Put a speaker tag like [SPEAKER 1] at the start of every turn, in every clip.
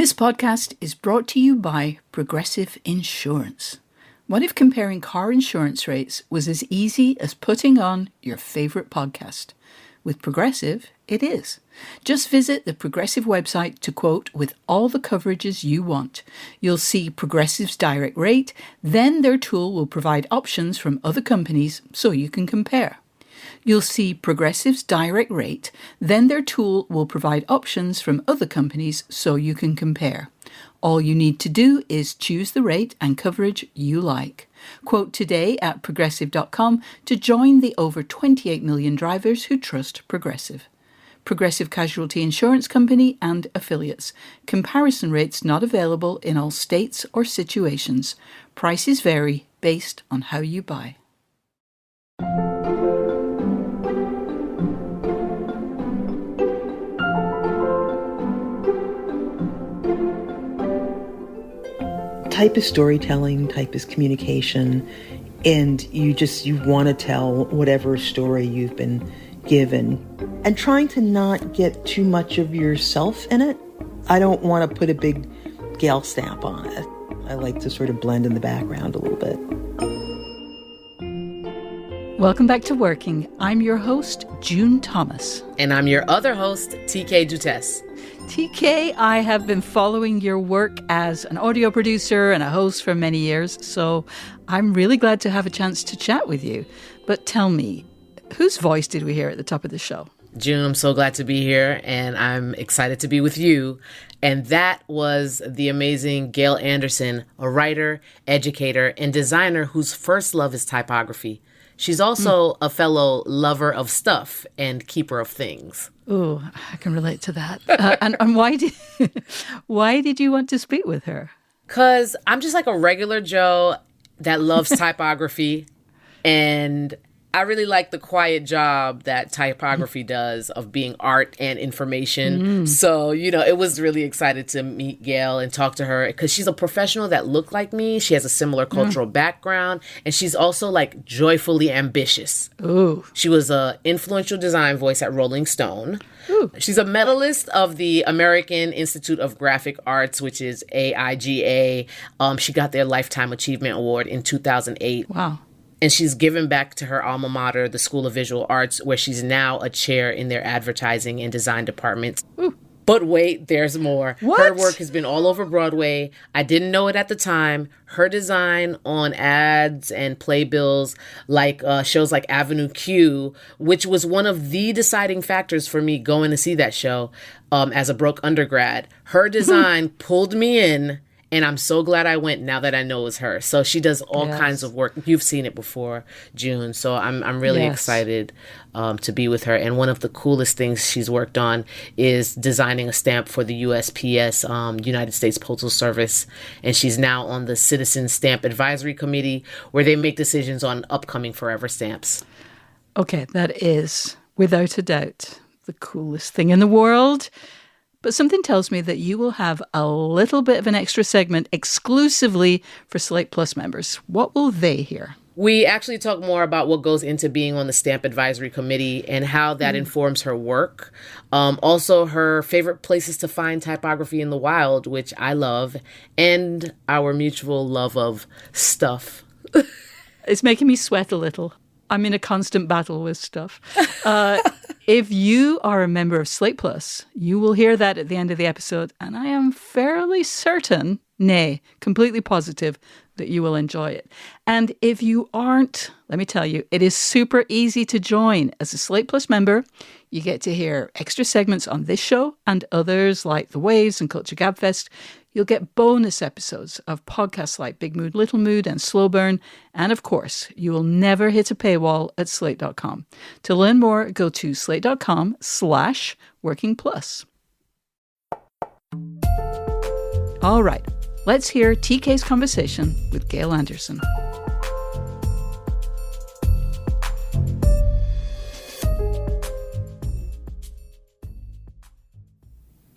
[SPEAKER 1] This podcast is brought to you by Progressive Insurance. What if comparing car insurance rates was as easy as putting on your favorite podcast? With Progressive, it is. Just visit the Progressive website to quote with all the coverages you want. You'll see Progressive's direct rate, then their tool will provide options from other companies so you can compare. You'll see Progressive's direct rate, then their tool will provide options from other companies so you can compare. All you need to do is choose the rate and coverage you like. Quote today at progressive.com to join the over 28 million drivers who trust Progressive. Progressive Casualty Insurance Company and affiliates. Comparison rates not available in all states or situations. Prices vary based on how you buy.
[SPEAKER 2] Type is storytelling, type is communication, and you want to tell whatever story you've been given. And trying to not get too much of yourself in it. I don't want to put a big Gail stamp on it. I like to sort of blend in the background a little bit.
[SPEAKER 1] Welcome back to Working. I'm your host, June Thomas.
[SPEAKER 3] And I'm your other host, TK Dutes.
[SPEAKER 1] TK, I have been following your work as an audio producer and a host for many years, so I'm really glad to have a chance to chat with you. But tell me, whose voice did we hear at the top of the show?
[SPEAKER 3] June, I'm so glad to be here, and I'm excited to be with you. And that was the amazing Gail Anderson, a writer, educator, and designer whose first love is typography. She's also a fellow lover of stuff and keeper of things.
[SPEAKER 1] Oh, I can relate to that. And why did you want to speak with her?
[SPEAKER 3] Because I'm just like a regular Joe that loves typography, and I really like the quiet job that typography does of being art and information. So, it was really excited to meet Gail and talk to her because she's a professional that looked like me. She has a similar cultural background, and she's also like joyfully ambitious.
[SPEAKER 1] Ooh.
[SPEAKER 3] She was an influential design voice at Rolling Stone. Ooh. She's a medalist of the American Institute of Graphic Arts, which is AIGA. She got their Lifetime Achievement Award in 2008.
[SPEAKER 1] Wow.
[SPEAKER 3] And she's given back to her alma mater, the School of Visual Arts, where she's now a chair in their advertising and design departments. Ooh. But wait, there's more.
[SPEAKER 1] What?
[SPEAKER 3] Her work has been all over Broadway. I didn't know it at the time. Her design on ads and playbills, like shows like Avenue Q, which was one of the deciding factors for me going to see that show as a broke undergrad. Her design pulled me in. And I'm so glad I went now that I know it's her. So she does all kinds of work. You've seen it before, June. So I'm really excited to be with her. And one of the coolest things she's worked on is designing a stamp for the USPS, United States Postal Service. And she's now on the Citizen Stamp Advisory Committee, where they make decisions on upcoming forever stamps.
[SPEAKER 1] Okay, that is, without a doubt, the coolest thing in the world. But something tells me that you will have a little bit of an extra segment exclusively for Slate Plus members. What will they hear?
[SPEAKER 3] We actually talk more about what goes into being on the Stamp Advisory Committee and how that informs her work. Also, her favorite places to find typography in the wild, which I love, and our mutual love of stuff.
[SPEAKER 1] It's making me sweat a little. I'm in a constant battle with stuff. If you are a member of Slate Plus, you will hear that at the end of the episode, and I am fairly certain, nay, completely positive, that you will enjoy it. And if you aren't, let me tell you, it is super easy to join. As a Slate Plus member, you get to hear extra segments on this show and others like The Waves and Culture Gabfest. You'll get bonus episodes of podcasts like Big Mood, Little Mood, and Slow Burn. And of course, you will never hit a paywall at slate.com. To learn more, go to slate.com/workingplus. All right, let's hear TK's conversation with Gail Anderson.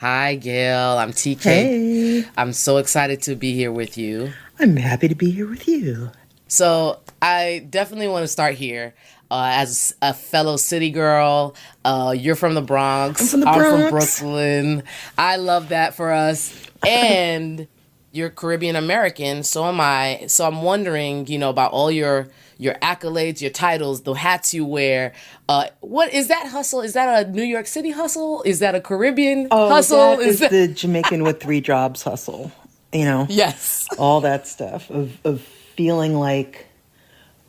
[SPEAKER 3] Hi, Gail. I'm TK.
[SPEAKER 2] Hey.
[SPEAKER 3] I'm so excited to be here with you.
[SPEAKER 2] I'm happy to be here with you.
[SPEAKER 3] So I definitely want to start here. as a fellow city girl. You're from the Bronx.
[SPEAKER 2] I'm from the
[SPEAKER 3] I'm from
[SPEAKER 2] Bronx.
[SPEAKER 3] Brooklyn. I love that for us. And you're Caribbean American, so am I. So I'm wondering, about all your accolades, your titles, the hats you wear. What is that hustle? Is that a New York City hustle? Is that a Caribbean
[SPEAKER 2] Oh,
[SPEAKER 3] hustle?
[SPEAKER 2] that is the Jamaican with 3 jobs hustle.
[SPEAKER 3] Yes.
[SPEAKER 2] All that stuff of feeling like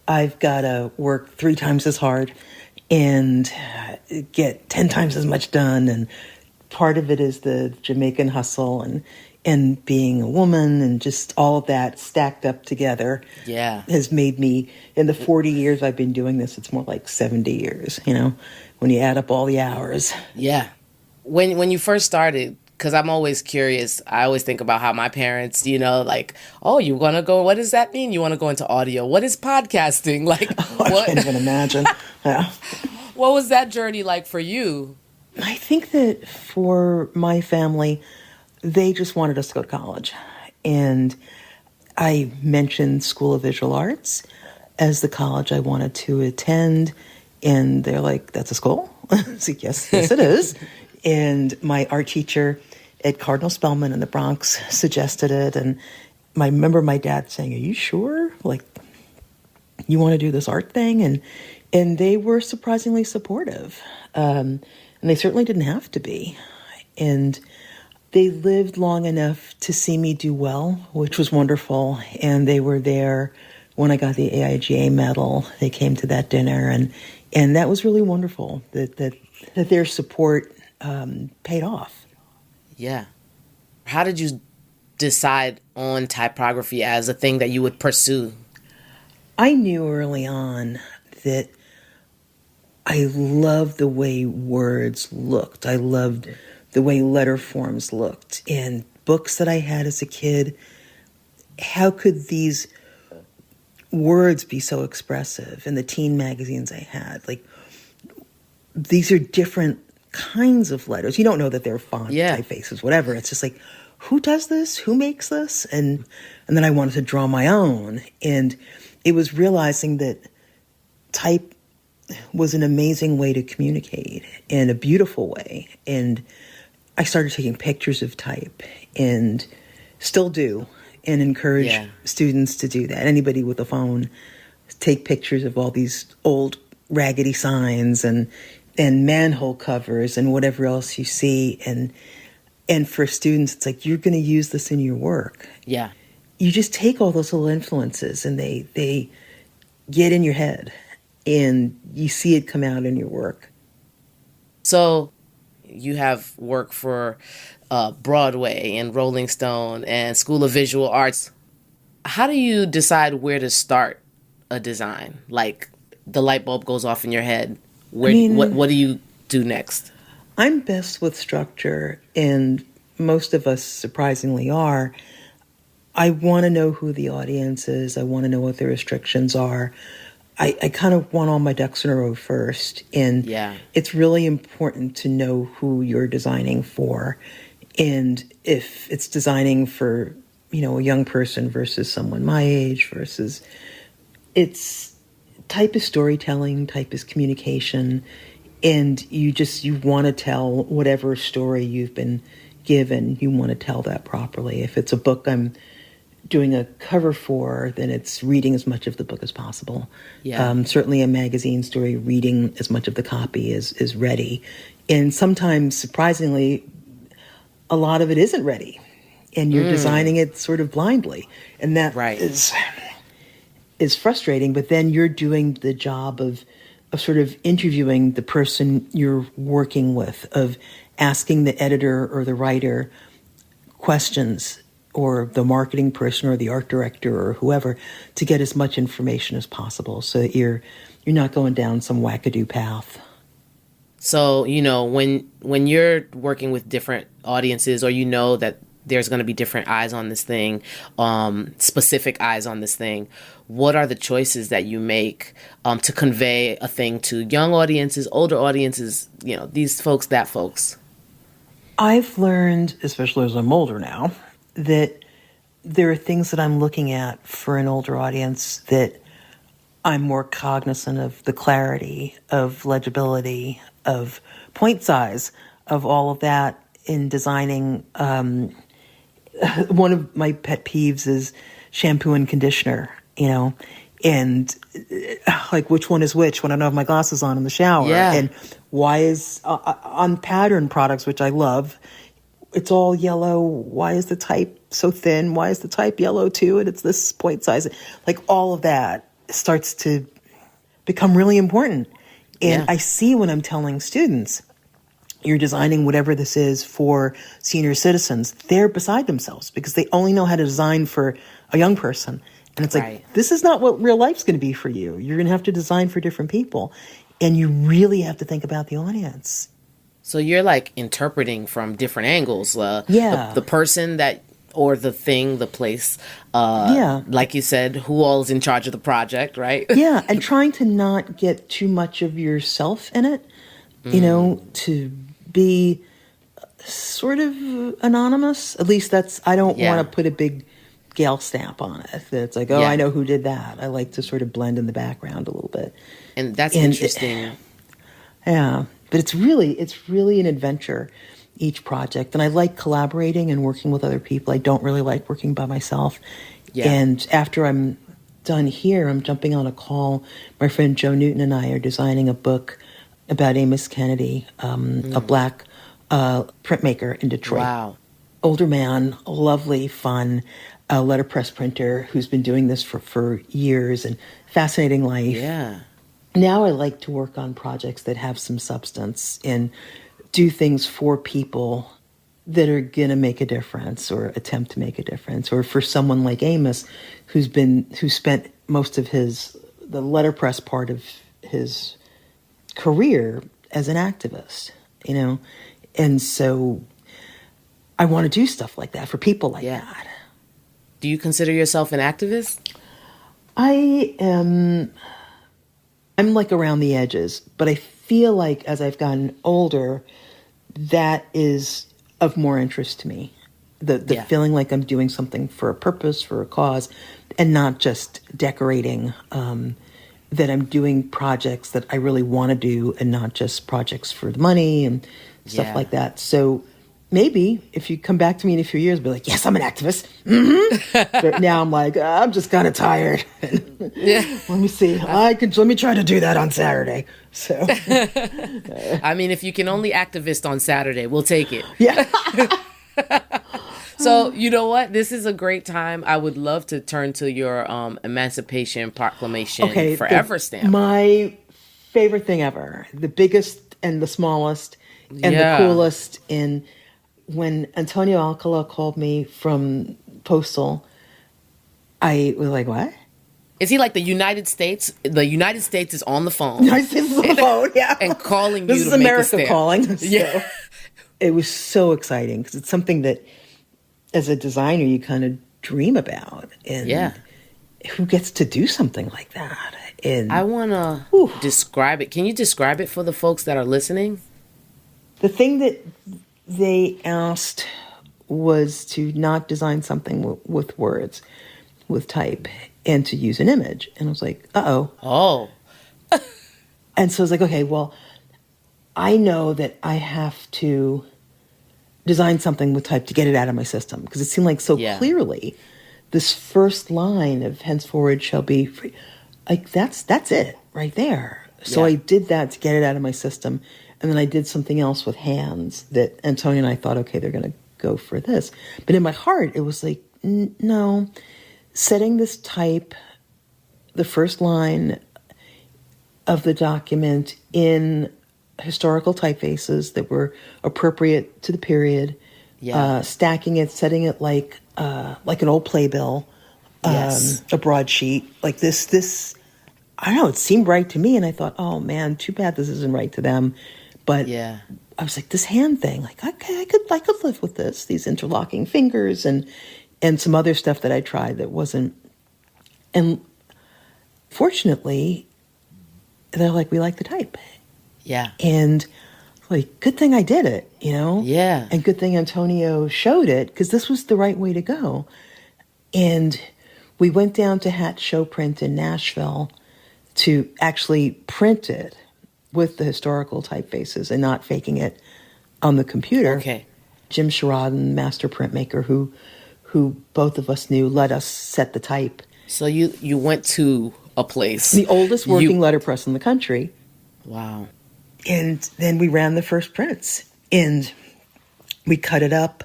[SPEAKER 2] I've got to work 3 times as hard and get 10 times as much done. And part of it is the Jamaican hustle and being a woman, and just all of that stacked up together has made me, in the 40 years I've been doing this, it's more like 70 years, when you add up all the hours.
[SPEAKER 3] Yeah. When you first started, because I'm always curious, I always think about how my parents, like, oh, you want to go, what does that mean? You want to go into audio? What is podcasting? Like,
[SPEAKER 2] I can't even imagine. Yeah.
[SPEAKER 3] What was that journey like for you?
[SPEAKER 2] I think that for my family, they just wanted us to go to college. And I mentioned School of Visual Arts as the college I wanted to attend. And they're like, that's a school? I was like, yes, it is. And my art teacher at Cardinal Spellman in the Bronx suggested it. And I remember my dad saying, are you sure? Like, you want to do this art thing? And they were surprisingly supportive. And they certainly didn't have to be. And they lived long enough to see me do well, which was wonderful. And they were there when I got the AIGA medal. They came to that dinner, and that was really wonderful that their support paid off.
[SPEAKER 3] Yeah. How did you decide on typography as a thing that you would pursue?
[SPEAKER 2] I knew early on that I loved the way words looked. I loved the way letter forms looked. And books that I had as a kid, how could these words be so expressive? And the teen magazines I had, like, these are different kinds of letters. You don't know that they're font typefaces, whatever. It's just like, who does this? Who makes this? And then I wanted to draw my own. And it was realizing that type was an amazing way to communicate, in a beautiful way. And I started taking pictures of type, and still do, and encourage students to do that. Anybody with a phone, take pictures of all these old raggedy signs and manhole covers and whatever else you see. And for students, it's like, you're going to use this in your work.
[SPEAKER 3] Yeah.
[SPEAKER 2] You just take all those little influences, and they get in your head, and you see it come out in your work.
[SPEAKER 3] So you have work for Broadway and Rolling Stone and School of Visual Arts. How do you decide where to start a design? Like, the light bulb goes off in your head. What do you do next?
[SPEAKER 2] I'm best with structure, and most of us surprisingly are. I want to know who the audience is. I want to know what their restrictions are. I kind of want all my ducks in a row first. And it's really important to know who you're designing for. And if it's designing for, a young person versus someone my age versus, type is storytelling, type is communication. And you want to tell whatever story you've been given, you want to tell that properly. If it's a book I'm doing a cover for, then it's reading as much of the book as possible. Certainly a magazine story, reading as much of the copy is ready. And sometimes, surprisingly, a lot of it isn't ready. And you're designing it sort of blindly. And that is frustrating, but then you're doing the job of sort of interviewing the person you're working with, of asking the editor or the writer questions, or the marketing person or the art director or whoever, to get as much information as possible, so that you're not going down some wackadoo path.
[SPEAKER 3] So, when you're working with different audiences, or that there's going to be different eyes on this thing, specific eyes on this thing, what are the choices that you make to convey a thing to young audiences, older audiences, these folks, that folks?
[SPEAKER 2] I've learned, especially as I'm older now, that there are things that I'm looking at for an older audience that I'm more cognizant of the clarity, of legibility, of point size, of all of that in designing. One of my pet peeves is shampoo and conditioner, and like which one is which when I don't have my glasses on in the shower.
[SPEAKER 3] Yeah.
[SPEAKER 2] And why is on pattern products, which I love, it's all yellow. Why is the type so thin? Why is the type yellow too? And it's this point size. Like all of that starts to become really important. And I see when I'm telling students, you're designing whatever this is for senior citizens, they're beside themselves because they only know how to design for a young person. And it's like, this is not what real life's going to be for you. You're going to have to design for different people. And you really have to think about the audience.
[SPEAKER 3] So you're like interpreting from different angles. The person that, or the thing, the place, like you said, who all is in charge of the project, right?
[SPEAKER 2] Yeah, and trying to not get too much of yourself in it, to be sort of anonymous. At least I don't want to put a big Gail stamp on it. It's like, I know who did that. I like to sort of blend in the background a little bit.
[SPEAKER 3] And that's interesting.
[SPEAKER 2] But it's really an adventure, each project. And I like collaborating and working with other people. I don't really like working by myself. Yeah. And after I'm done here, I'm jumping on a call. My friend Joe Newton and I are designing a book about Amos Kennedy, a black printmaker in Detroit.
[SPEAKER 3] Wow.
[SPEAKER 2] Older man, lovely, fun, letterpress printer who's been doing this for years and fascinating life.
[SPEAKER 3] Yeah.
[SPEAKER 2] Now I like to work on projects that have some substance and do things for people that are going to make a difference or attempt to make a difference. Or for someone like Amos, who spent most of the letterpress part of his career as an activist, and so I want to do stuff like that for people like that.
[SPEAKER 3] Do you consider yourself an activist?
[SPEAKER 2] I'm like around the edges, but I feel like as I've gotten older, that is of more interest to me. The feeling like I'm doing something for a purpose, for a cause, and not just decorating, that I'm doing projects that I really want to do and not just projects for the money and stuff like that. So maybe if you come back to me in a few years, be like, yes, I'm an activist. Mm-hmm. But now I'm like, I'm just kind of tired. Let me see. Let me try to do that on Saturday. So,
[SPEAKER 3] I mean, if you can only activist on Saturday, we'll take it.
[SPEAKER 2] Yeah.
[SPEAKER 3] So, you know what? This is a great time. I would love to turn to your Emancipation Proclamation Forever stamp.
[SPEAKER 2] My favorite thing ever. The biggest and the smallest and the coolest. And when Antonio Alcala called me from Postal, I was like, what?
[SPEAKER 3] Is he like the United States? The United States is on the phone.
[SPEAKER 2] United States is on the phone, yeah.
[SPEAKER 3] And calling you
[SPEAKER 2] this
[SPEAKER 3] to
[SPEAKER 2] is
[SPEAKER 3] make
[SPEAKER 2] America
[SPEAKER 3] a stamp.
[SPEAKER 2] Calling. So
[SPEAKER 3] Yeah.
[SPEAKER 2] It was so exciting because it's something that, as a designer, you kind of dream about. And who gets to do something like that? And
[SPEAKER 3] I want to describe it. Can you describe it for the folks that are listening?
[SPEAKER 2] The thing that they asked was to not design something with words, with type, and to use an image. And I was like, uh-oh.
[SPEAKER 3] Oh.
[SPEAKER 2] And so I was like, okay, well, I know that I have to design something with type to get it out of my system. Because it seemed like so clearly this first line of henceforward shall be free. Like, that's it right there. So I did that to get it out of my system. And then I did something else with hands that Antonio and I thought, okay, they're going to go for this. But in my heart, it was like, no, setting this type, the first line of the document in historical typefaces that were appropriate to the period, stacking it, setting it like an old playbill, a broadsheet, like this. I don't know, it seemed right to me, and I thought, oh man, too bad this isn't right to them. But I was like, this hand thing, like, okay, I could live with this, these interlocking fingers and some other stuff that I tried that wasn't. And fortunately, they're like, we like the type.
[SPEAKER 3] Yeah.
[SPEAKER 2] And like, good thing I did it, Yeah. And good thing Antonio showed it, because this was the right way to go. And we went down to Hat Show Print in Nashville to actually print it with the historical typefaces and not faking it on the computer.
[SPEAKER 3] Okay.
[SPEAKER 2] Jim Sherrodden, master printmaker, who both of us knew, let us set the type.
[SPEAKER 3] So you went to a place.
[SPEAKER 2] The oldest working letterpress in the country.
[SPEAKER 3] Wow.
[SPEAKER 2] And then we ran the first prints. And we cut it up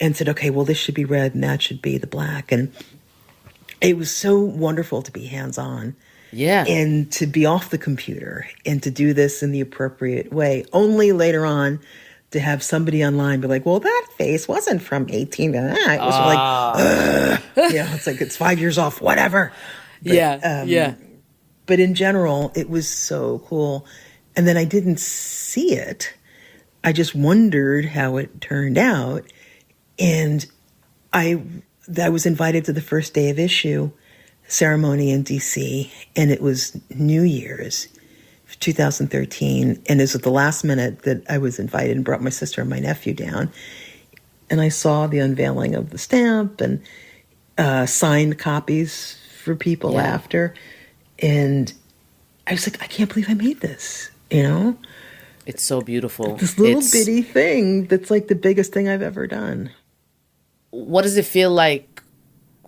[SPEAKER 2] and said, okay, well, this should be red and that should be the black. And it was so wonderful to be hands-on.
[SPEAKER 3] Yeah.
[SPEAKER 2] And to be off the computer and to do this in the appropriate way. Only later on to have somebody online be like, well, that face wasn't from 18. It was it's like, it's 5 years off, whatever. But, But in general, it was so cool. And then I didn't see it. I just wondered how it turned out. And I was invited to the first day of issue ceremony in D.C., and it was New Year's 2013, and it was at the last minute that I was invited and brought my sister and my nephew down. And I saw the unveiling of the stamp and signed copies for people after. And I was like, I can't believe I made this, you know?
[SPEAKER 3] It's so beautiful.
[SPEAKER 2] This little bitty thing that's like the biggest thing I've ever done.
[SPEAKER 3] What does it feel like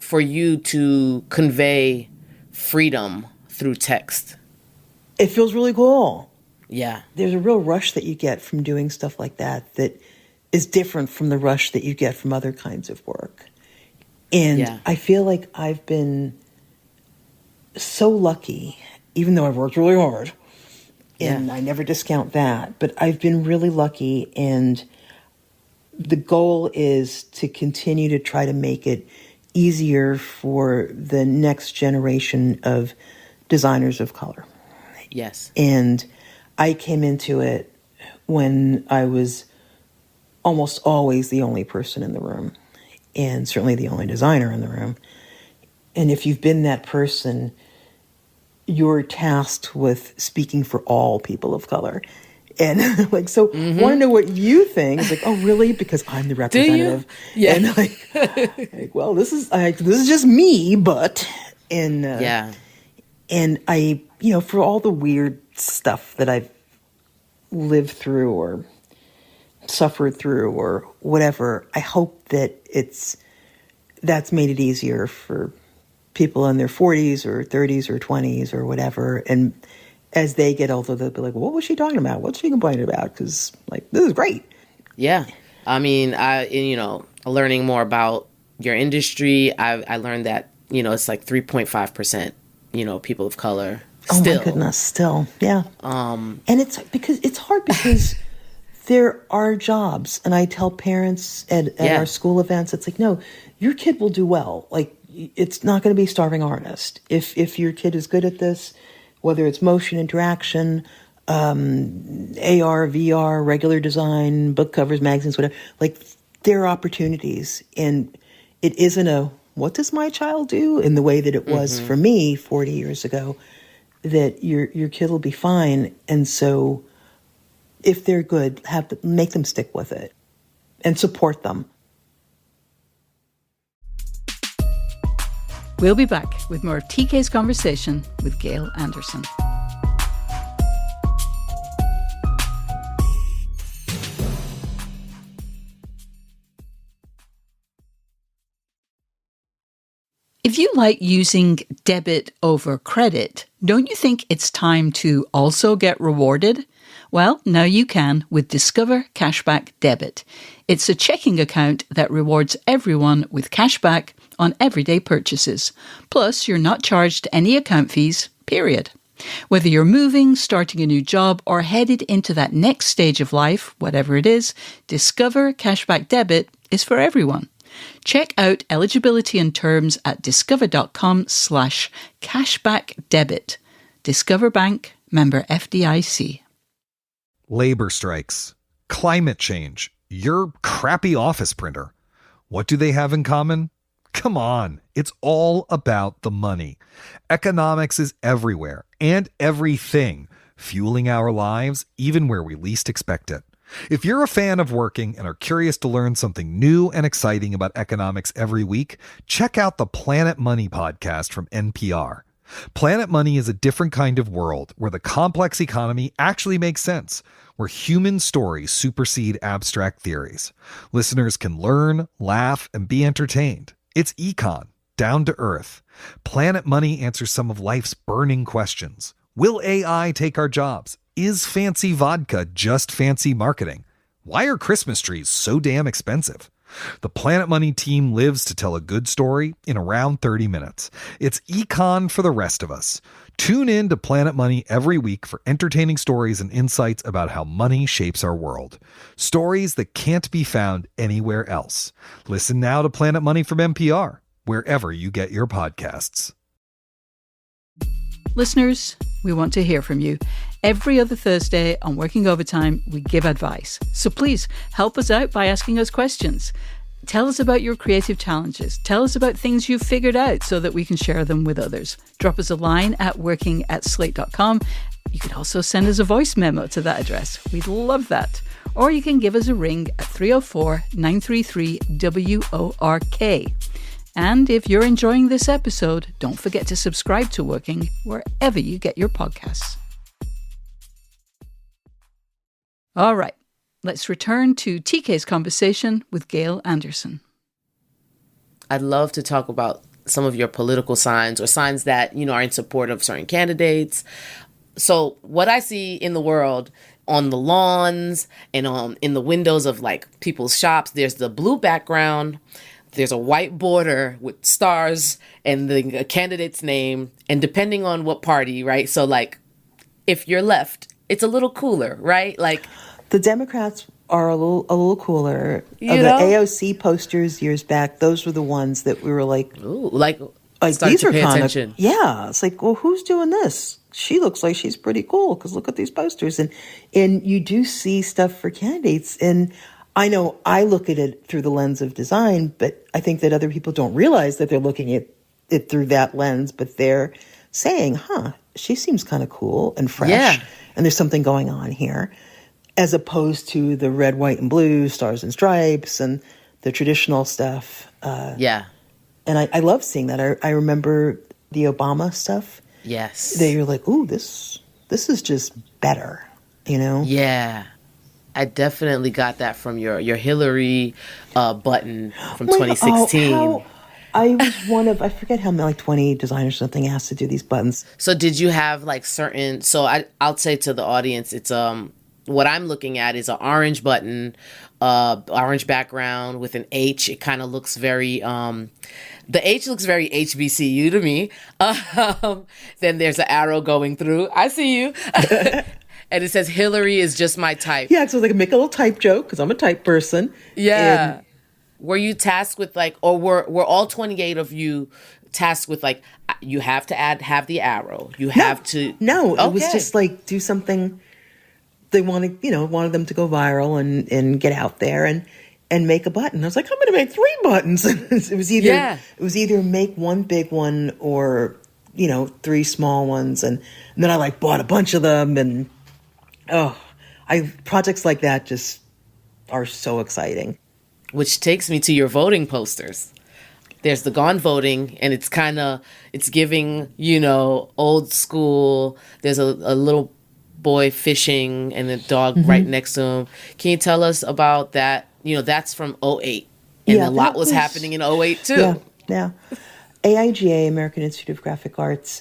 [SPEAKER 3] for you to convey freedom through text?
[SPEAKER 2] It feels really cool.
[SPEAKER 3] Yeah.
[SPEAKER 2] There's a real rush that you get from doing stuff like that is different from the rush that you get from other kinds of work. And I feel like I've been so lucky, even though I've worked really hard, and I never discount that, but I've been really lucky, and the goal is to continue to try to make it easier for the next generation of designers of color.
[SPEAKER 3] Yes.
[SPEAKER 2] And I came into it when I was almost always the only person in the room, and certainly the only designer in the room. And if you've been that person, you're tasked with speaking for all people of color. And like, so want to know what you think? It's like, oh, really? Because I'm the representative.
[SPEAKER 3] Do you? Yeah.
[SPEAKER 2] And like, well, this is just me, but, and I, you know, for all the weird stuff that I've lived through or suffered through or whatever, I hope that that's made it easier for people in their 40s or 30s or 20s or whatever. And as they get older, they'll be like, what was she talking about? What's she complaining about? Because, like, this is great.
[SPEAKER 3] Yeah. I mean, learning more about your industry, I learned that, it's like 3.5%, people of color. Still.
[SPEAKER 2] Oh, my goodness. Still. Yeah. And it's hard because there are jobs. And I tell parents at our school events, it's like, no, your kid will do well. Like, it's not going to be starving artist. If your kid is good at this, whether it's motion interaction, AR, VR, regular design, book covers, magazines, whatever, like, there are opportunities. And it isn't a, what does my child do? In the way that it was for me 40 years ago, that your kid will be fine. And so if they're good, make them stick with it and support them.
[SPEAKER 1] We'll be back with more of TK's conversation with Gail Anderson. If you like using debit over credit, don't you think it's time to also get rewarded? Well, now you can with Discover Cashback Debit. It's a checking account that rewards everyone with cashback on everyday purchases. Plus, you're not charged any account fees, period. Whether you're moving, starting a new job, or headed into that next stage of life, whatever it is, Discover Cashback Debit is for everyone. Check out eligibility and terms at discover.com/cashbackdebit. Discover Bank, member FDIC.
[SPEAKER 4] Labor strikes, climate change, your crappy office printer. What do they have in common? Come on, it's all about the money. Economics is everywhere and everything, fueling our lives even where we least expect it. If you're a fan of working and are curious to learn something new and exciting about economics every week, check out the Planet Money podcast from NPR. Planet Money is a different kind of world where the complex economy actually makes sense, where human stories supersede abstract theories. Listeners can learn, laugh, and be entertained. It's econ, down to earth. Planet Money answers some of life's burning questions. Will AI take our jobs? Is fancy vodka just fancy marketing? Why are Christmas trees so damn expensive? The Planet Money team lives to tell a good story in around 30 minutes. It's econ for the rest of us. Tune in to Planet Money every week for entertaining stories and insights about how money shapes our world. Stories that can't be found anywhere else. Listen now to Planet Money from NPR, wherever you get your podcasts.
[SPEAKER 1] Listeners, we want to hear from you. Every other Thursday on Working Overtime, we give advice. So please help us out by asking us questions. Tell us about your creative challenges. Tell us about things you've figured out so that we can share them with others. Drop us a line at working@slate.com. You could also send us a voice memo to that address. We'd love that. Or you can give us a ring at 304-933-WORK. And if you're enjoying this episode, don't forget to subscribe to Working wherever you get your podcasts. All right, let's return to TK's conversation with Gail Anderson.
[SPEAKER 3] I'd love to talk about some of your political signs or signs that, are in support of certain candidates. So what I see in the world on the lawns and in the windows of like people's shops, there's the blue background. There's a white border with stars and the candidate's name. And depending on what party, right? So like if you're left, it's a little cooler, right? Like
[SPEAKER 2] the Democrats are a little cooler.
[SPEAKER 3] The
[SPEAKER 2] AOC posters years back, those were the ones that we were like,
[SPEAKER 3] ooh, like
[SPEAKER 2] these are kind
[SPEAKER 3] attention.
[SPEAKER 2] of, yeah. It's like, well, who's doing this? She looks like she's pretty cool because look at these posters. And you do see stuff for candidates. And I know I look at it through the lens of design, but I think that other people don't realize that they're looking at it through that lens, but they're saying, she seems kind of cool and fresh.
[SPEAKER 3] Yeah.
[SPEAKER 2] And there's something going on here, as opposed to the red, white, and blue, stars and stripes, and the traditional stuff.
[SPEAKER 3] Yeah.
[SPEAKER 2] And I love seeing that. I remember the Obama stuff.
[SPEAKER 3] Yes.
[SPEAKER 2] That you're like, ooh, this is just better,
[SPEAKER 3] Yeah. I definitely got that from your Hillary button from 2016.
[SPEAKER 2] I was I forget how many, like 20 designers or something asked to do these buttons.
[SPEAKER 3] So did you have like I'll say to the audience, it's what I'm looking at is an orange button, orange background with an H. It kind of looks very, the H looks very HBCU to me. Then there's an arrow going through. I see you. And it says, Hillary is just my type.
[SPEAKER 2] Yeah, so like make a little type joke because I'm a type person.
[SPEAKER 3] Yeah.
[SPEAKER 2] And
[SPEAKER 3] were you tasked with like, or were all 28 of you tasked with like, you have to have the arrow. You have to.
[SPEAKER 2] No,
[SPEAKER 3] okay.
[SPEAKER 2] It was just like do something. They wanted them to go viral and get out there and make a button. I was like, I'm going to make 3 buttons. It was either make one big one or 3 small ones, and then I like bought a bunch of them and. Projects like that just are so exciting.
[SPEAKER 3] Which takes me to your voting posters. There's the Gone Voting, and it's giving, old school. There's a little boy fishing and a dog right next to him. Can you tell us about that? That's from 2008. And a lot was happening in 2008 too.
[SPEAKER 2] Yeah. AIGA, American Institute of Graphic Arts,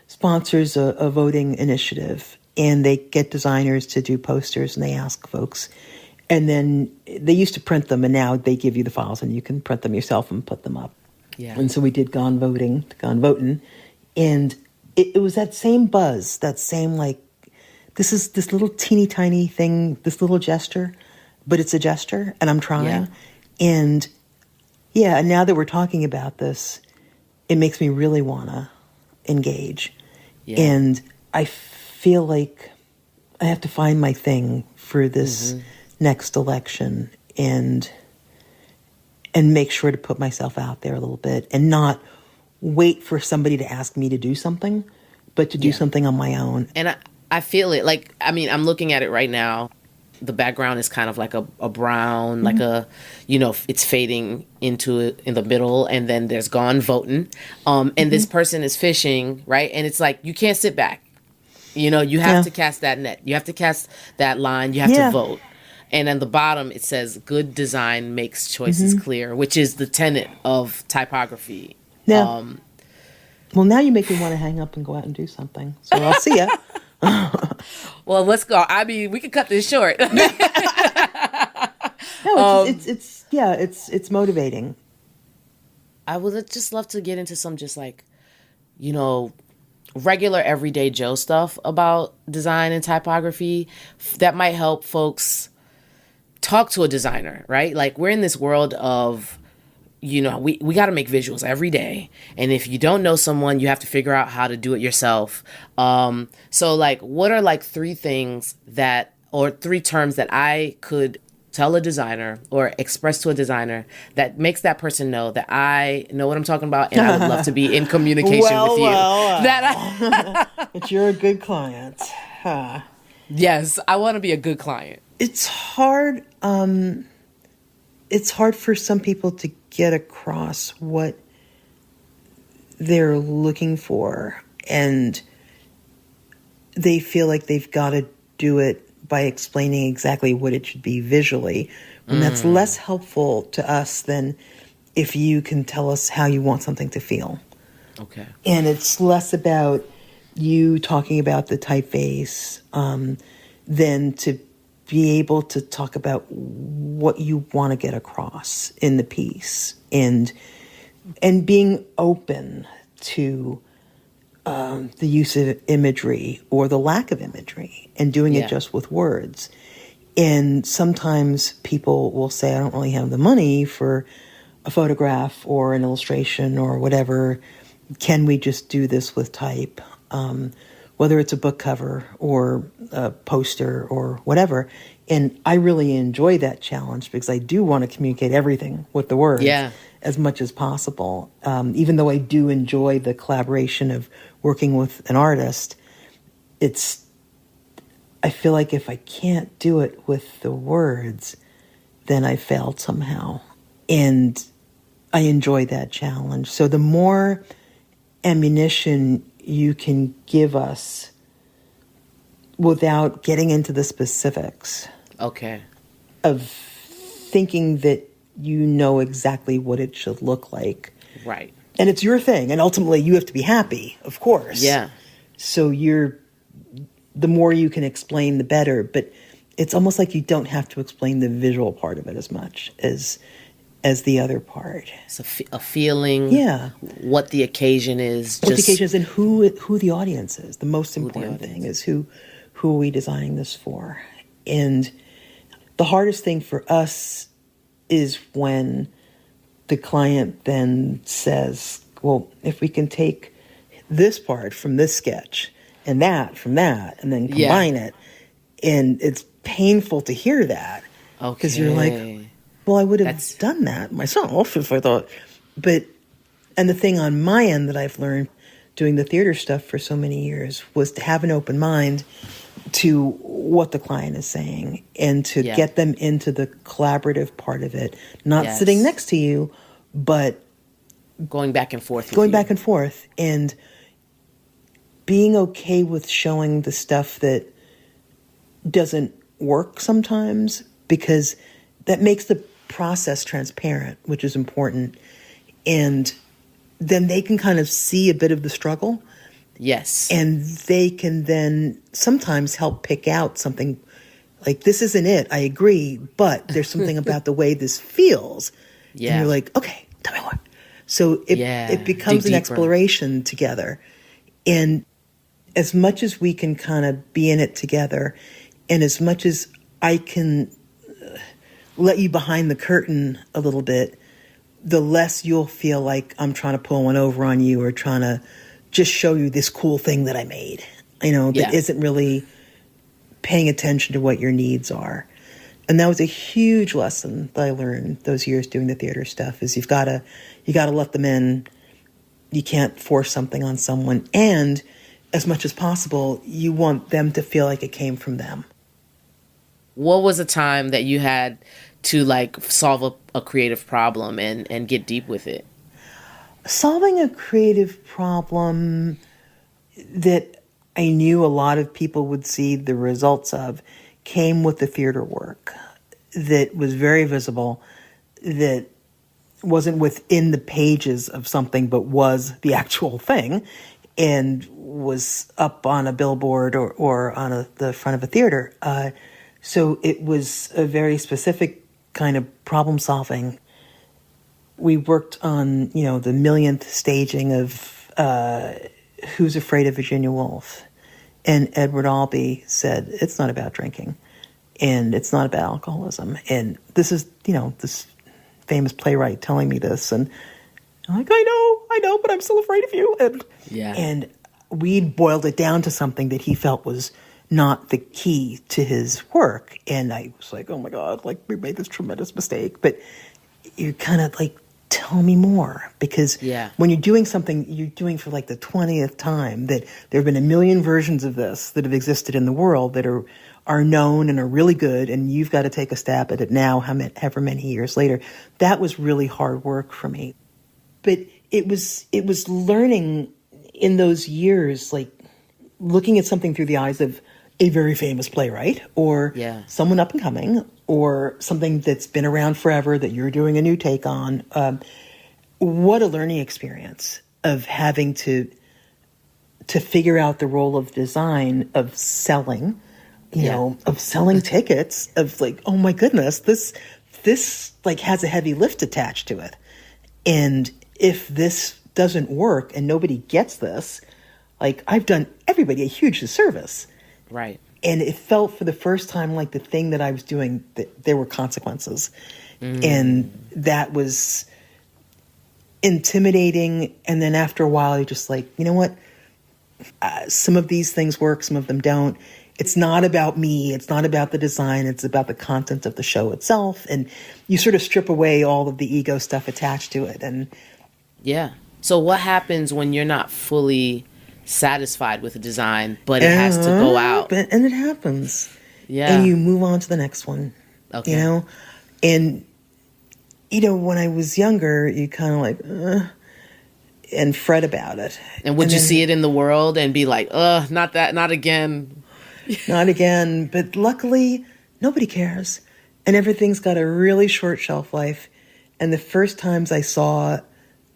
[SPEAKER 2] sponsors a voting initiative. And they get designers to do posters, and they ask folks. And then they used to print them, and now they give you the files, and you can print them yourself and put them up.
[SPEAKER 3] Yeah.
[SPEAKER 2] And so we did Gone Voting, and it was that same buzz, that same like, this is this little teeny tiny thing, this little gesture, but it's a gesture, and I'm trying.
[SPEAKER 3] Yeah.
[SPEAKER 2] And now that we're talking about this, it makes me really want to engage. Yeah. And I feel like I have to find my thing for this next election and make sure to put myself out there a little bit and not wait for somebody to ask me to do something, but to do something on my own.
[SPEAKER 3] And I feel it. Like, I'm looking at it right now. the background is kind of like a brown, like a, you know, it's fading into it in the middle, and then there's Gone Votin'. And this person is fishing, right? And it's like, you can't sit back. You know, you have to cast that net. You have to cast that line. You have to vote. And on the bottom, it says, good design makes choices clear, which is the tenet of typography.
[SPEAKER 2] Yeah. Well, now you make me want to hang up and go out and do something. So I'll see ya.
[SPEAKER 3] Well, let's go. I mean, we could cut this short.
[SPEAKER 2] No, it's motivating.
[SPEAKER 3] I would just love to get into some just like, you know, regular everyday Joe stuff about design and typography that might help folks talk to a designer, right? Like, we're in this world of, you know, we got to make visuals every day. And if you don't know someone, you have to figure out how to do it yourself. So like, what are like three terms that I could tell a designer or express to a designer that makes that person know that I know what I'm talking about, and I would love to be in communication with you.
[SPEAKER 2] But you're a good client.
[SPEAKER 3] Yes, I want to be a good client.
[SPEAKER 2] It's hard. It's hard for some people to get across what they're looking for, and they feel like they've got to do it by explaining exactly what it should be visually. And that's less helpful to us than if you can tell us how you want something to feel.
[SPEAKER 3] Okay.
[SPEAKER 2] And it's less about you talking about the typeface than to be able to talk about what you want to get across in the piece, and being open to the use of imagery or the lack of imagery, and doing it just with words. And sometimes people will say, I don't really have the money for a photograph or an illustration or whatever. Can we just do this with type? Whether it's a book cover or a poster or whatever. And I really enjoy that challenge because I do want to communicate everything with the words as much as possible. Even though I do enjoy the collaboration of working with an artist, I feel like if I can't do it with the words, then I failed somehow. And I enjoy that challenge. So the more ammunition you can give us without getting into the specifics of thinking that you know exactly what it should look like.
[SPEAKER 3] Right.
[SPEAKER 2] And it's your thing. And ultimately you have to be happy, of course.
[SPEAKER 3] Yeah.
[SPEAKER 2] So the more you can explain, the better. But it's almost like you don't have to explain the visual part of it as much as the other part.
[SPEAKER 3] It's a feeling.
[SPEAKER 2] Yeah.
[SPEAKER 3] What the occasion is.
[SPEAKER 2] What the occasion is, and who the audience is. The most important thing is who are we designing this for? And the hardest thing for us is when the client then says, well, if we can take this part from this sketch and that from that and then combine it, and it's painful to hear that because you're like, well, I would have done that myself if I thought. And the thing on my end that I've learned doing the theater stuff for so many years was to have an open mind to what the client is saying and to get them into the collaborative part of it, not sitting next to you, but
[SPEAKER 3] going back and forth.
[SPEAKER 2] Back and forth and being okay with showing the stuff that doesn't work sometimes, because that makes the process transparent, which is important. And then they can kind of see a bit of the struggle.
[SPEAKER 3] Yes.
[SPEAKER 2] And they can then sometimes help pick out something like, this isn't it, I agree, but there's something about the way this feels. Yeah. And you're like, okay, tell me more. So it becomes an exploration together. And as much as we can kind of be in it together, and as much as I can let you behind the curtain a little bit, the less you'll feel like I'm trying to pull one over on you or trying to just show you this cool thing that I made, that isn't really paying attention to what your needs are. And that was a huge lesson that I learned those years doing the theater stuff, is you got to let them in. You can't force something on someone. And as much as possible, you want them to feel like it came from them.
[SPEAKER 3] What was a time that you had to like solve a creative problem and get deep with it?
[SPEAKER 2] Solving a creative problem that I knew a lot of people would see the results of came with the theater work that was very visible, that wasn't within the pages of something, but was the actual thing and was up on a billboard or on the front of a theater. So it was a very specific kind of problem solving. We worked on, the millionth staging of Who's Afraid of Virginia Woolf? And Edward Albee said, it's not about drinking and it's not about alcoholism. And this is, this famous playwright telling me this. And I'm like, I know, but I'm still afraid of you. And we boiled it down to something that he felt was not the key to his work. And I was like, oh my God, like we made this tremendous mistake. But you're kind of like, tell me more, because when you're doing something you're doing for like the 20th time, that there have been a million versions of this that have existed in the world that are known and are really good, and you've got to take a stab at it now, however many years later. That was really hard work for me. But it was learning in those years, like looking at something through the eyes of a very famous playwright or someone up and coming, or something that's been around forever that you're doing a new take on. What a learning experience of having to figure out the role of design, of selling, of selling tickets, of like, oh my goodness, this like has a heavy lift attached to it. And if this doesn't work and nobody gets this, like I've done everybody a huge disservice.
[SPEAKER 3] Right.
[SPEAKER 2] And it felt for the first time like the thing that I was doing, that there were consequences. And that was intimidating. And then after a while, you're just like, you know what? Some of these things work, some of them don't. It's not about me. It's not about the design. It's about the content of the show itself. And you sort of strip away all of the ego stuff attached to it. And
[SPEAKER 3] so what happens when you're not fully satisfied with the design, but it has to go out?
[SPEAKER 2] And it happens.
[SPEAKER 3] Yeah.
[SPEAKER 2] And you move on to the next one.
[SPEAKER 3] Okay.
[SPEAKER 2] And, when I was younger, you kind of like, and fret about it.
[SPEAKER 3] And would you see it in the world and be like, not that, not again?
[SPEAKER 2] Not again. But luckily, nobody cares. And everything's got a really short shelf life. And the first times I saw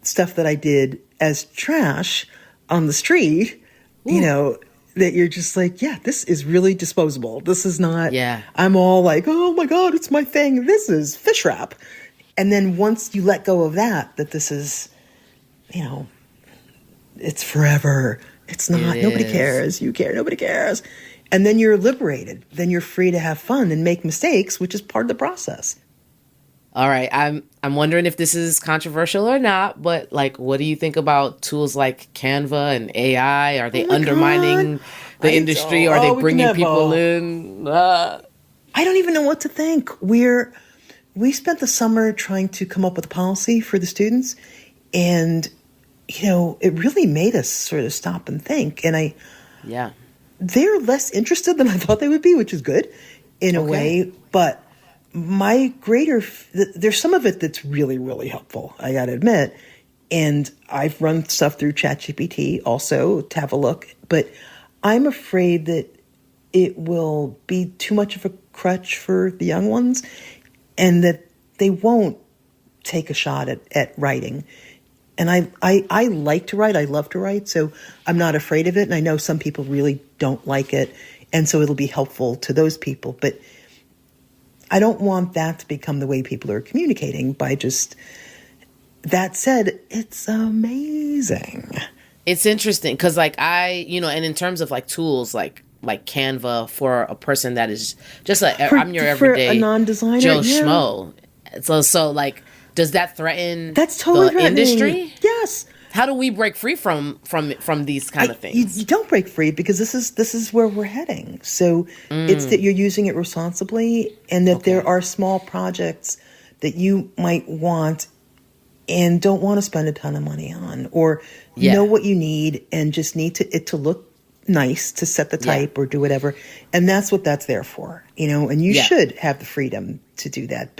[SPEAKER 2] stuff that I did as trash on the street, that you're just like, this is really disposable. This is not, I'm all like, oh my God, it's my thing. This is fish wrap. And then once you let go of that this is, it's forever. It's not, nobody cares. You care, nobody cares. And then you're liberated. Then you're free to have fun and make mistakes, which is part of the process.
[SPEAKER 3] All right. I'm wondering if this is controversial or not, but like, what do you think about tools like Canva and AI? Are they undermining the industry? Or are they bringing people in?
[SPEAKER 2] I don't even know what to think. We spent the summer trying to come up with a policy for the students, and it really made us sort of stop and think. And they're less interested than I thought they would be, which is good in a way, but there's some of it that's really, really helpful, I got to admit. And I've run stuff through ChatGPT also to have a look, but I'm afraid that it will be too much of a crutch for the young ones and that they won't take a shot at writing. And I like to write. I love to write. So I'm not afraid of it. And I know some people really don't like it. And so it'll be helpful to those people. But I don't want that to become the way people are communicating by just, that said, it's amazing.
[SPEAKER 3] It's interesting because like and in terms of like tools like Canva for a person that is just I'm your everyday
[SPEAKER 2] a non-designer,
[SPEAKER 3] Joe Schmo. So like, does that threaten
[SPEAKER 2] That's totally
[SPEAKER 3] the industry?
[SPEAKER 2] Yes.
[SPEAKER 3] How do we break free from these kind of things?
[SPEAKER 2] You don't break free because this is where we're heading. So it's that you're using it responsibly, and that there are small projects that you might want and don't want to spend a ton of money on, or know what you need and just need it to look nice to set the type or do whatever. And that's what that's there for, and you should have the freedom to do that.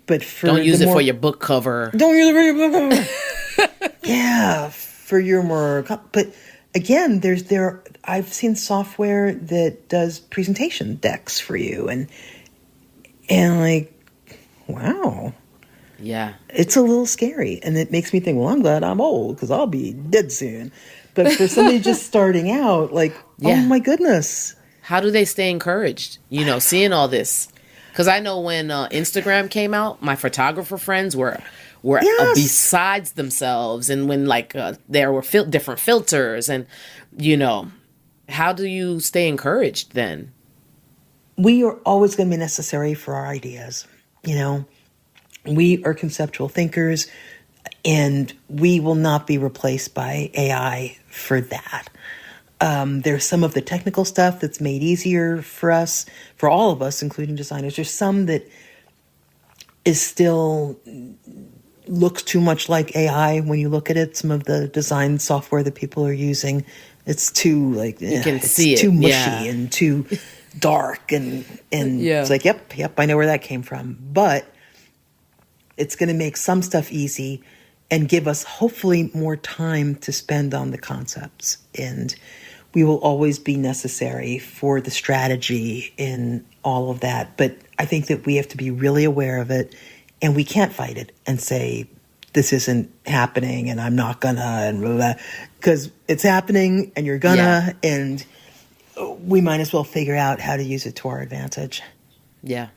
[SPEAKER 2] But for
[SPEAKER 3] don't use it for your book cover.
[SPEAKER 2] Don't use it for your book cover. Yeah, for your more, but again, I've seen software that does presentation decks for you and like, wow.
[SPEAKER 3] Yeah.
[SPEAKER 2] It's a little scary. And it makes me think, well, I'm glad I'm old because I'll be dead soon. But for somebody just starting out, like, oh my goodness.
[SPEAKER 3] How do they stay encouraged, seeing all this? Because I know when Instagram came out, my photographer friends were besides themselves. And when there were different filters and, how do you stay encouraged then?
[SPEAKER 2] We are always going to be necessary for our ideas. We are conceptual thinkers, and we will not be replaced by AI for that. There's some of the technical stuff that's made easier for us, for all of us, including designers. There's some that is still looks too much like AI when you look at it. Some of the design software that people are using, it's too
[SPEAKER 3] you can see
[SPEAKER 2] too mushy and too dark and it's like, yep, I know where that came from. But it's going to make some stuff easy and give us hopefully more time to spend on the concepts. And we will always be necessary for the strategy in all of that. But I think that we have to be really aware of it, and we can't fight it and say, this isn't happening and I'm not gonna, and blah, blah, because it's happening and you're gonna, and we might as well figure out how to use it to our advantage.
[SPEAKER 3] Yeah.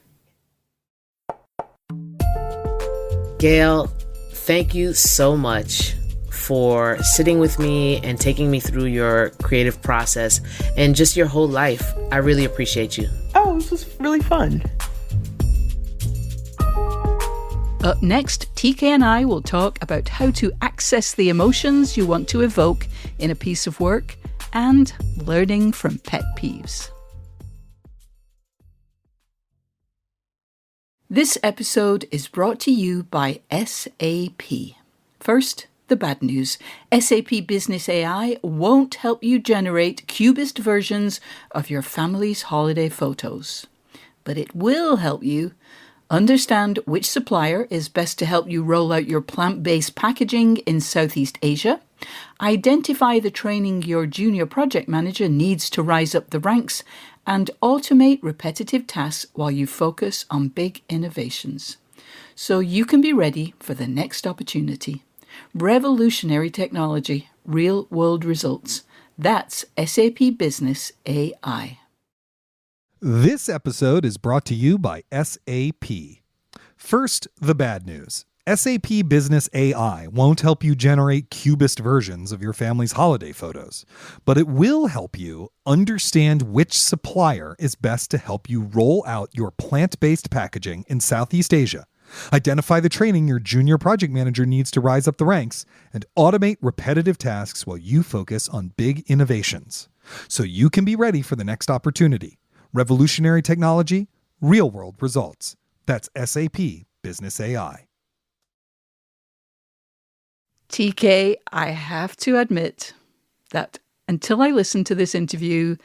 [SPEAKER 3] Gail, thank you so much for sitting with me and taking me through your creative process and just your whole life. I really appreciate you.
[SPEAKER 2] Oh, this was really fun.
[SPEAKER 1] Up next, TK and I will talk about how to access the emotions you want to evoke in a piece of work and learning from pet peeves. This episode is brought to you by SAP. First, the bad news. SAP Business AI won't help you generate cubist versions of your family's holiday photos. But it will help you understand which supplier is best to help you roll out your plant-based packaging in Southeast Asia, identify the training your junior project manager needs to rise up the ranks, and automate repetitive tasks while you focus on big innovations. So you can be ready for the next opportunity. Revolutionary technology, real-world results. That's SAP Business AI.
[SPEAKER 4] This episode is brought to you by SAP. First, the bad news. SAP Business AI won't help you generate cubist versions of your family's holiday photos, but it will help you understand which supplier is best to help you roll out your plant-based packaging in Southeast Asia, identify the training your junior project manager needs to rise up the ranks, and automate repetitive tasks while you focus on big innovations. So you can be ready for the next opportunity. Revolutionary technology, real-world results. That's SAP Business AI.
[SPEAKER 1] TK, I have to admit that until I listened to this interview,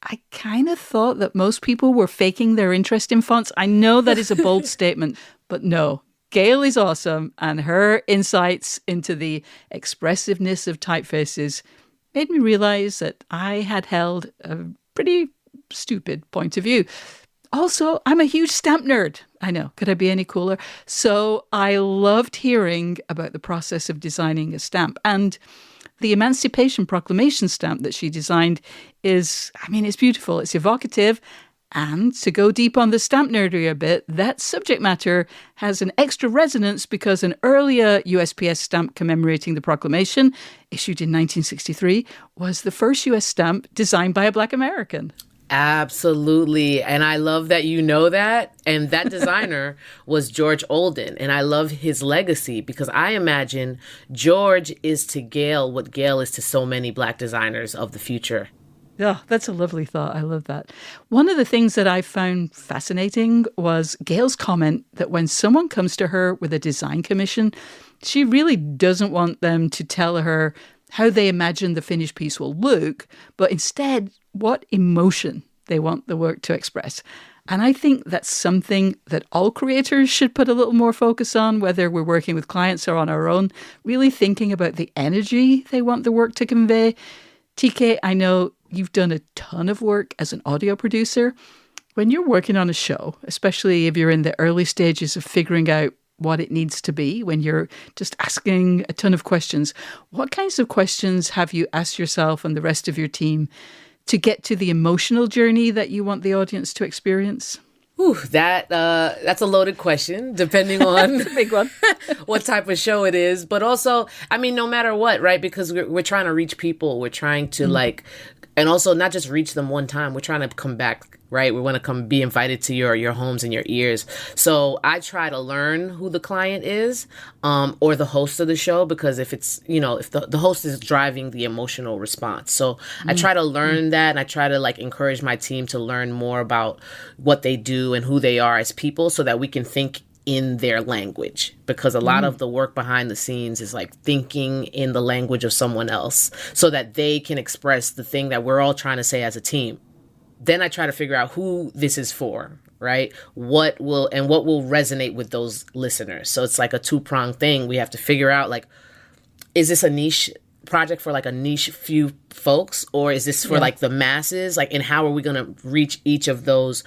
[SPEAKER 1] I kind of thought that most people were faking their interest in fonts. I know that is a bold statement, but no. Gail is awesome, and her insights into the expressiveness of typefaces made me realize that I had held a pretty stupid point of view. Also, I'm a huge stamp nerd. I know, could I be any cooler? So I loved hearing about the process of designing a stamp. And the Emancipation Proclamation stamp that she designed is, it's beautiful. It's evocative. And to go deep on the stamp nerdery a bit, that subject matter has an extra resonance because an earlier USPS stamp commemorating the proclamation, issued in 1963, was the first US stamp designed by a Black American.
[SPEAKER 3] Absolutely. And I love that you know that. And that designer was George Olden. And I love his legacy because I imagine George is to Gail what Gail is to so many Black designers of the future.
[SPEAKER 1] Yeah, that's a lovely thought. I love that. One of the things that I found fascinating was Gail's comment that when someone comes to her with a design commission, she really doesn't want them to tell her how they imagine the finished piece will look, but instead what emotion they want the work to express. And I think that's something that all creators should put a little more focus on, whether we're working with clients or on our own, really thinking about the energy they want the work to convey. TK, I know you've done a ton of work as an audio producer. When you're working on a show, especially if you're in the early stages of figuring out what it needs to be, when you're just asking a ton of questions, what kinds of questions have you asked yourself and the rest of your team to get to the emotional journey that you want the audience to experience?
[SPEAKER 3] Ooh, that's a loaded question, depending on
[SPEAKER 1] big one.
[SPEAKER 3] what type of show it is. But also, I mean, no matter what, right? Because we're trying to reach people. We're trying to and also not just reach them one time. We're trying to come back, right? We want to come be invited to your homes and your ears. So I try to learn who the client is, or the host of the show, because if it's, if the host is driving the emotional response. So I try to learn that, and I try to encourage my team to learn more about what they do and who they are as people, so that we can think in their language, because a lot of the work behind the scenes is thinking in the language of someone else so that they can express the thing that we're all trying to say as a team. Then I try to figure out who this is for, right? What will resonate with those listeners. So it's like a two-pronged thing. We have to figure out, is this a niche project for a niche few folks, or is this for the masses? And how are we going to reach each of those,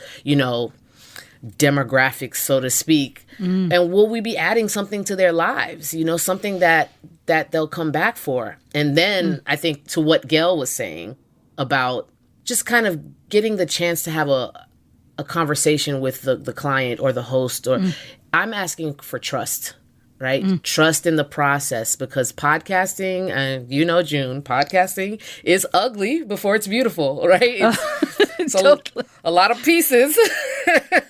[SPEAKER 3] demographics, so to speak? And will we be adding something to their lives, something that they'll come back for? And then I think to what Gail was saying about just kind of getting the chance to have a conversation with the client or the host, or I'm asking for trust, right? Trust in the process, because podcasting, and June, podcasting is ugly before it's beautiful, right? It's
[SPEAKER 1] Totally.
[SPEAKER 3] a lot of pieces,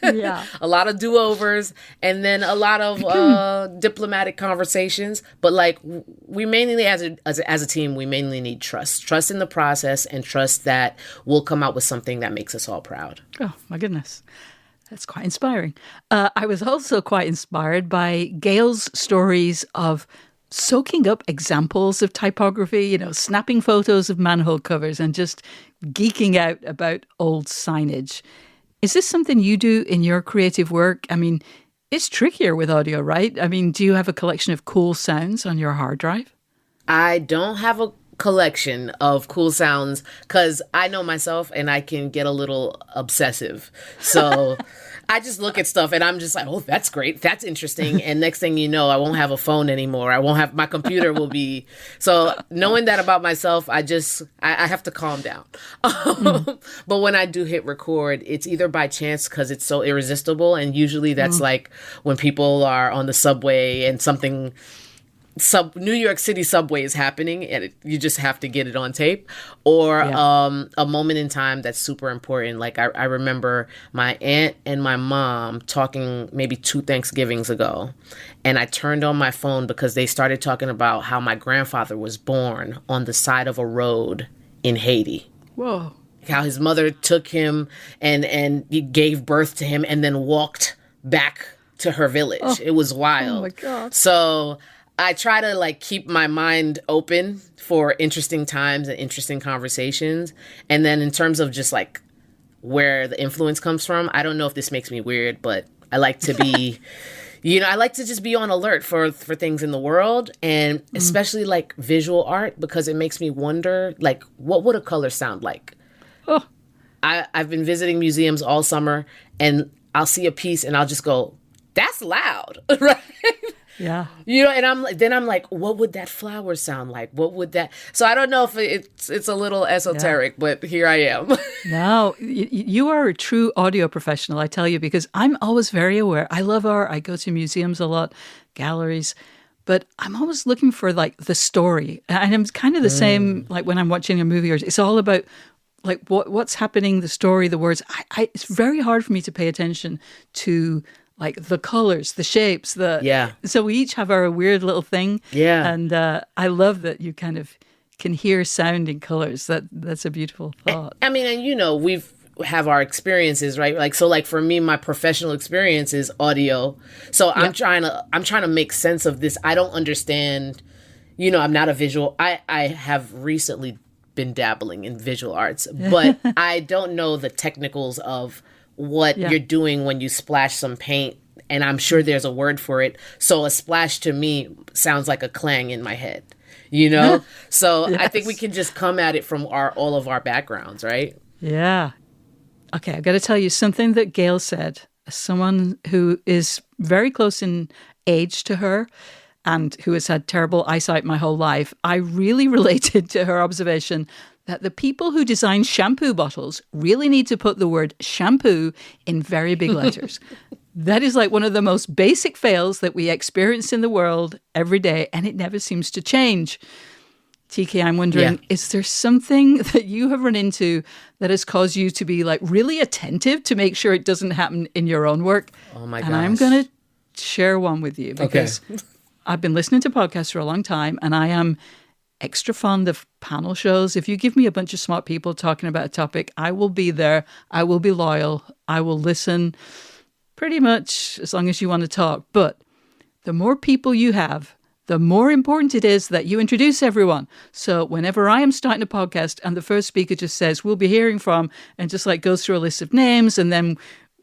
[SPEAKER 1] Yeah.
[SPEAKER 3] a lot of do-overs, and then a lot of diplomatic conversations. But we mainly, as a team, we mainly need trust in the process, and trust that we'll come out with something that makes us all proud.
[SPEAKER 1] Oh, my goodness. That's quite inspiring. I was also quite inspired by Gail's stories of soaking up examples of typography, snapping photos of manhole covers and just geeking out about old signage. Is this something you do in your creative work? I mean, it's trickier with audio, right? I mean, do you have a collection of cool sounds on your hard drive?
[SPEAKER 3] I don't have a collection of cool sounds, because I know myself and I can get a little obsessive. So I just look at stuff and I'm just like, oh, that's great. That's interesting. And next thing you know, I won't have a phone anymore. I won't have, my computer will be. So knowing that about myself, I have to calm down. But when I do hit record, it's either by chance because it's so irresistible. And usually that's when people are on the subway and something New York City subway is happening, and you just have to get it on tape, or a moment in time that's super important. I remember my aunt and my mom talking maybe 2 Thanksgivings ago, and I turned on my phone because they started talking about how my grandfather was born on the side of a road in Haiti.
[SPEAKER 1] Whoa.
[SPEAKER 3] How his mother took him and gave birth to him and then walked back to her village. Oh. It was wild.
[SPEAKER 1] Oh my God.
[SPEAKER 3] So I try to keep my mind open for interesting times and interesting conversations. And then in terms of just where the influence comes from, I don't know if this makes me weird, but I like to be, I like to just be on alert for things in the world, and especially visual art, because it makes me wonder, what would a color sound like?
[SPEAKER 1] Oh.
[SPEAKER 3] I've been visiting museums all summer, and I'll see a piece and I'll just go, that's loud, right?
[SPEAKER 1] Yeah.
[SPEAKER 3] And I'm like, what would that flower sound like? What would that? So I don't know if it's a little esoteric, but here I am.
[SPEAKER 1] No, you are a true audio professional, I tell you, because I'm always very aware. I love art. I go to museums a lot, galleries, but I'm always looking for the story. And I'm kind of the same, when I'm watching a movie, it's all about what's happening, the story, the words. It's very hard for me to pay attention to the colors, the shapes, so we each have our weird little thing. Yeah. And I love that you kind of can hear sound in colors. That's a beautiful thought.
[SPEAKER 3] I mean, and we've have our experiences, right? For me, my professional experience is audio. So I'm trying to make sense of this. I don't understand I'm not a visual. I have recently been dabbling in visual arts, but I don't know the technicals of what you're doing when you splash some paint. And I'm sure there's a word for it. So a splash to me sounds like a clang in my head, So
[SPEAKER 1] Yes.
[SPEAKER 3] I think we can just come at it from all of our backgrounds, right?
[SPEAKER 1] Yeah. Okay, I've got to tell you something that Gail said. Someone who is very close in age to her and who has had terrible eyesight my whole life, I really related to her observation that the people who design shampoo bottles really need to put the word shampoo in very big letters. That is like one of the most basic fails that we experience in the world every day, and it never seems to change. TK, I'm wondering, is there something that you have run into that has caused you to be like really attentive to make sure it doesn't happen in your own work?
[SPEAKER 3] Oh my gosh.
[SPEAKER 1] And I'm going to share one with you because I've been listening to podcasts for a long time, and I am extra fond of panel shows. If you give me a bunch of smart people talking about a topic, I will be there. I will be loyal. I will listen pretty much as long as you want to talk. But the more people you have, the more important it is that you introduce everyone. So whenever I am starting a podcast and the first speaker just says, we'll be hearing from, and just like goes through a list of names, and then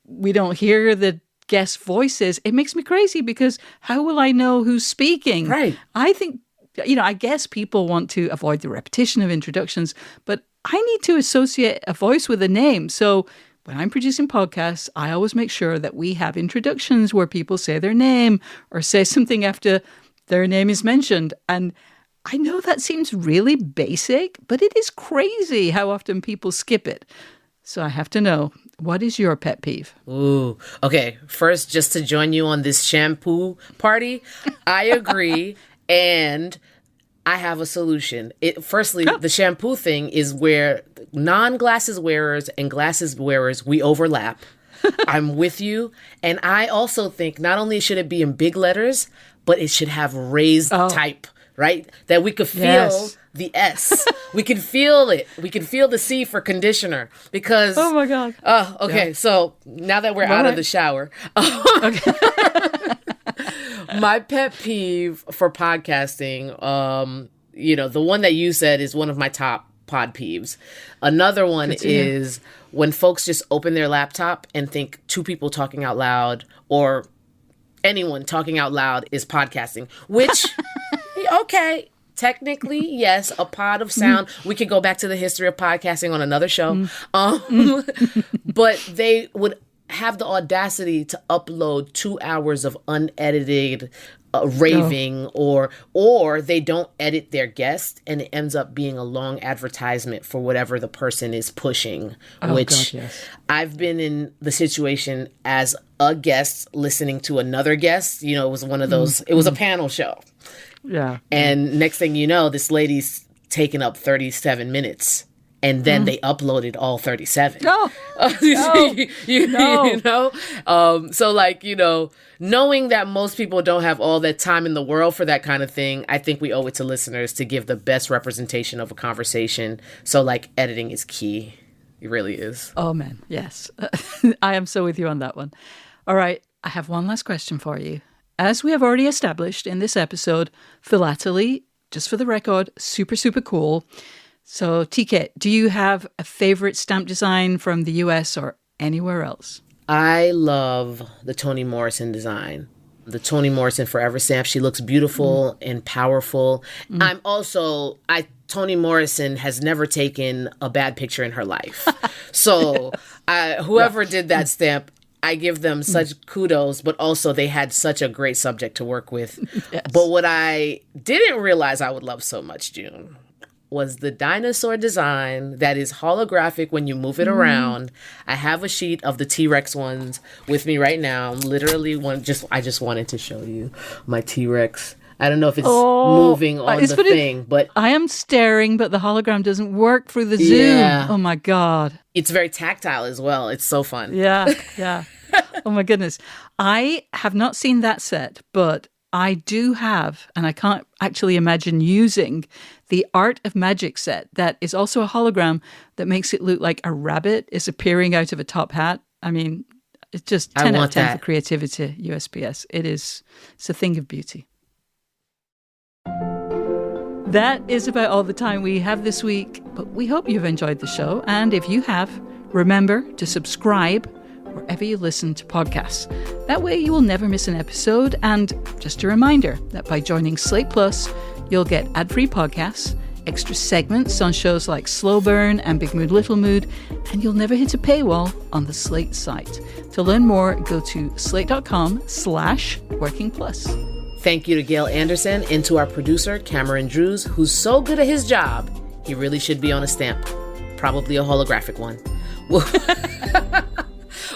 [SPEAKER 1] we don't hear the guest voices, it makes me crazy because how will I know who's speaking?
[SPEAKER 3] Right.
[SPEAKER 1] I think, I guess people want to avoid the repetition of introductions, but I need to associate a voice with a name. So when I'm producing podcasts, I always make sure that we have introductions where people say their name or say something after their name is mentioned. And I know that seems really basic, but it is crazy how often people skip it. So I have to know, what is your pet peeve?
[SPEAKER 3] Ooh, okay. First, just to join you on this shampoo party, I agree. And I have a solution. Firstly, the shampoo thing is where non-glasses wearers and glasses wearers, we overlap. I'm with you. And I also think not only should it be in big letters, but it should have raised type, right? That we could feel the S. We can feel it. We can feel the C for conditioner because...
[SPEAKER 1] Oh, my God.
[SPEAKER 3] Oh, okay. Yeah. So now that we're out of the shower... My pet peeve for podcasting, the one that you said is one of my top pod peeves. Another one is when folks just open their laptop and think two people talking out loud or anyone talking out loud is podcasting, which, okay, technically, yes, a pod of sound. We could go back to the history of podcasting on another show. But they would have the audacity to upload 2 hours of unedited raving or they don't edit their guest and it ends up being a long advertisement for whatever the person is pushing, which I've been in the situation as a guest listening to another guest. It was one of those, it was a panel show.
[SPEAKER 1] Yeah.
[SPEAKER 3] And next thing you know, this lady's taken up 37 minutes. And then they uploaded all 37.
[SPEAKER 1] No.
[SPEAKER 3] So knowing that most people don't have all that time in the world for that kind of thing, I think we owe it to listeners to give the best representation of a conversation. So editing is key. It really is.
[SPEAKER 1] Oh, man. Yes. I am so with you on that one. All right. I have one last question for you. As we have already established in this episode, philately, just for the record, super, super cool. So, TK, do you have a favorite stamp design from the U.S. or anywhere else?
[SPEAKER 3] I love the Toni Morrison design. The Toni Morrison Forever stamp. She looks beautiful and powerful. Toni Morrison has never taken a bad picture in her life. So, whoever did that stamp, I give them such kudos, but also they had such a great subject to work with. Yes. But what I didn't realize I would love so much, June, was the dinosaur design that is holographic when you move it around. I have a sheet of the T-Rex ones with me right now. Literally I just wanted to show you my T-Rex. I don't know if it's moving on the thing, but
[SPEAKER 1] I am staring, but the hologram doesn't work through the Zoom. Oh my God.
[SPEAKER 3] It's very tactile as well. It's so fun.
[SPEAKER 1] Yeah. Oh my goodness. I have not seen that set, but I do have, and I can't actually imagine using, the Art of Magic set that is also a hologram that makes it look like a rabbit is appearing out of a top hat. I mean, it's just 10 out of 10 for creativity, USPS. It's a thing of beauty. That is about all the time we have this week, but we hope you've enjoyed the show. And if you have, remember to subscribe wherever you listen to podcasts. That way you will never miss an episode. And just a reminder that by joining Slate Plus, you'll get ad-free podcasts, extra segments on shows like Slow Burn and Big Mood, Little Mood, and you'll never hit a paywall on the Slate site. To learn more, go to slate.com/workingplus.
[SPEAKER 3] Thank you to Gail Anderson and to our producer, Cameron Drews, who's so good at his job, he really should be on a stamp. Probably a holographic one.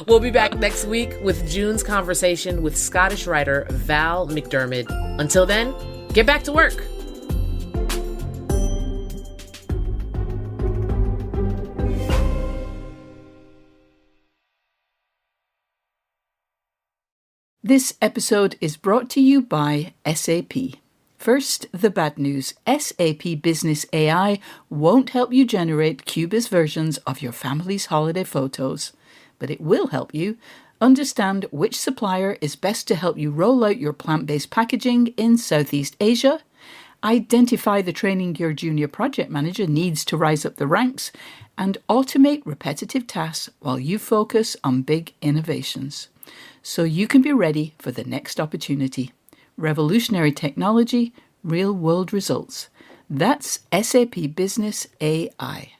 [SPEAKER 3] We'll be back next week with June's conversation with Scottish writer Val McDermid. Until then, get back to work.
[SPEAKER 1] This episode is brought to you by SAP. First, the bad news. SAP Business AI won't help you generate Cubist versions of your family's holiday photos, but it will help you understand which supplier is best to help you roll out your plant-based packaging in Southeast Asia, identify the training your junior project manager needs to rise up the ranks, and automate repetitive tasks while you focus on big innovations, so you can be ready for the next opportunity. Revolutionary technology, real-world results. That's SAP Business AI.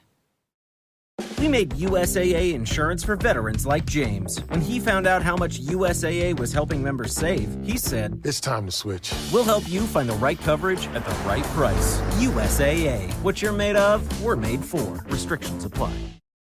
[SPEAKER 5] We made USAA insurance for veterans like James. When he found out how much USAA was helping members save, he said,
[SPEAKER 6] "It's time to switch."
[SPEAKER 5] We'll help you find the right coverage at the right price. USAA. What you're made of, we're made for. Restrictions apply.